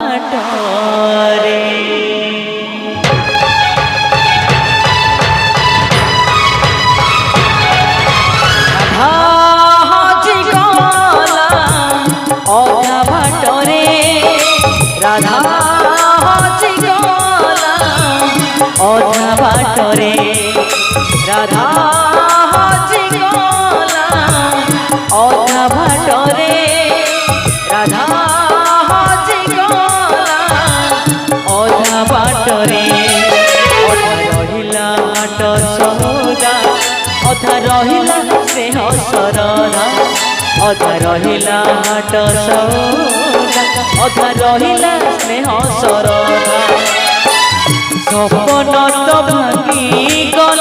বাটরে অধা বাটরে রাধা হজি গলা অধা বাটরে রাধা হজি গলা অধা বাটরে রাধা হজি গলা অধা বাটরে অধা রহিলা হাট সৌদা অধা রহিলা স্নেহ সরলা অধা রহিলা হাট সৌদা অধা রহিলা স্নেহ সরলা স্বপ্ন তো ভাঙি গলা